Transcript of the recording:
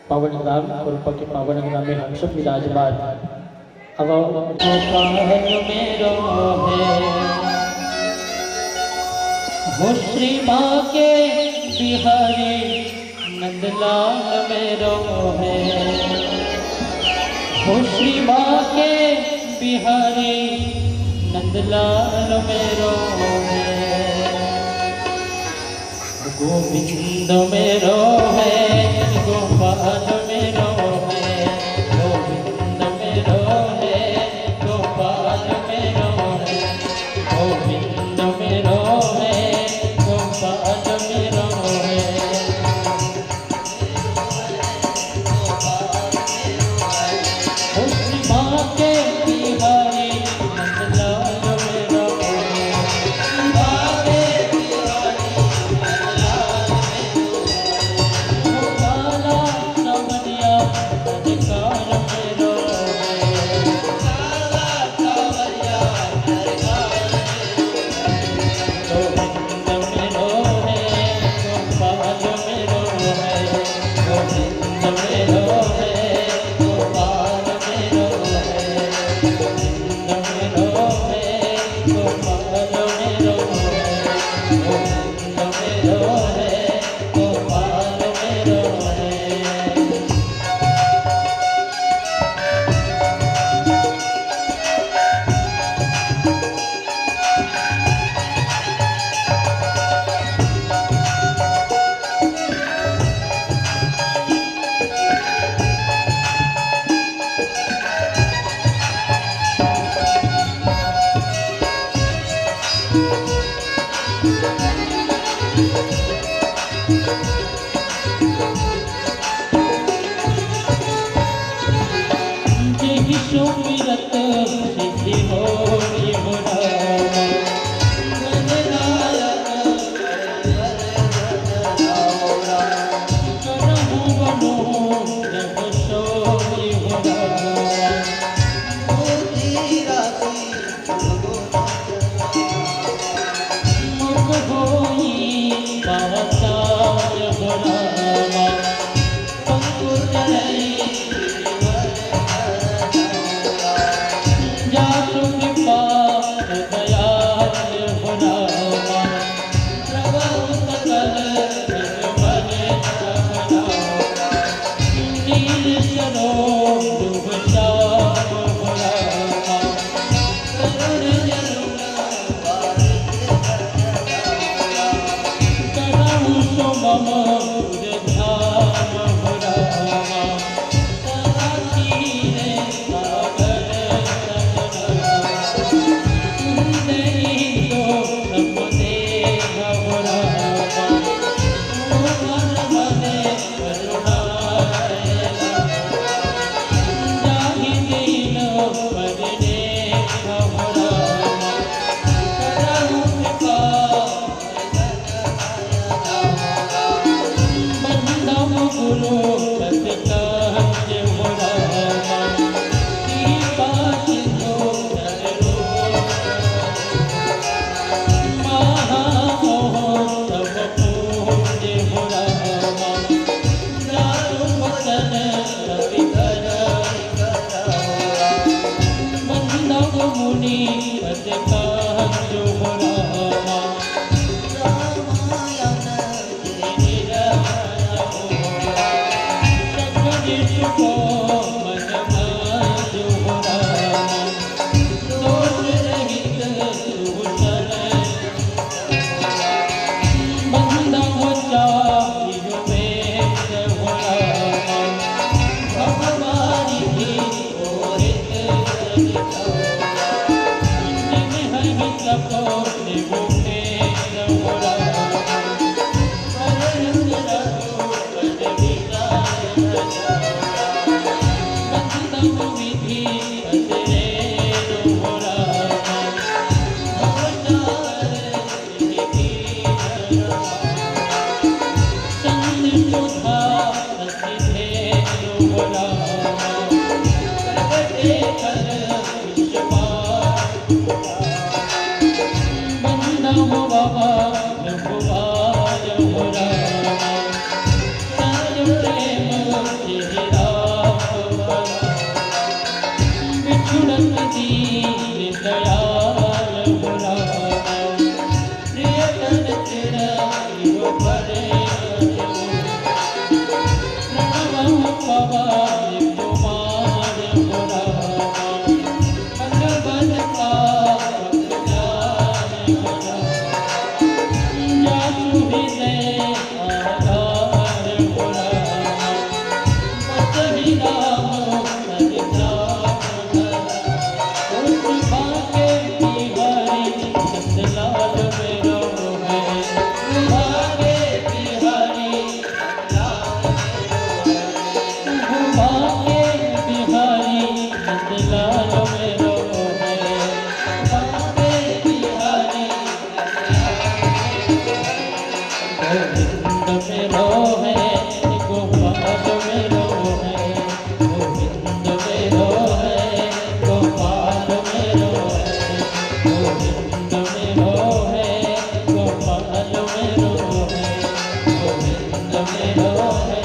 पावन नाम कृपा के पावन नाम में हम सब विराजमान। अब मेरो है हो श्री माँ के बिहारी नंदलाल मेरो है हो श्री माँ के बिहारी नंदलाल मेरो है गोविंद मेरो है गोपाल मेरो है गोविंद मेरो है गोपाल मेरो है गोविंद मेरो है गोपाल मेरो है श्री माँ के बिहारी नंदलाल मेरो जा मुनि पद का जो रामा रामायण निरमण होरा सकल को मन जो रामा दोष रहित सुचन बंदा हो चाहियो वेद हो रामा भगवानी की ओरित सरिता जिन हरि सको निभुके हो रामा परम रघुपति विचार बंदम विधि असरे हो रामा अवतार विधि संतुधा ससिधे हो रामा प्रगटे कर विश्वास बंदम बाबा रघुवार हो रामा साय प्रेम चेहरा बिछुड़त दीन दयाल हो रामा प्रियतन चिरायो परे प्रणवम पवन कुमार हो रामा भगवत का ज्ञान हो रामा जासु हृदय आधार हो रामा बसहि राम सरिता उस भाग्य बिहारी नंदलाल मेरो है भाग्य बिहारी भाग्य बिहारी नंदलाल मेरो है भाग्य बिहारी गोविंद मेरो है गोपाल मेरो है गोविंद मेरो है गोपाल मेरो है गोविंद मेरो है गोपाल मेरो है गोविंद मेरो है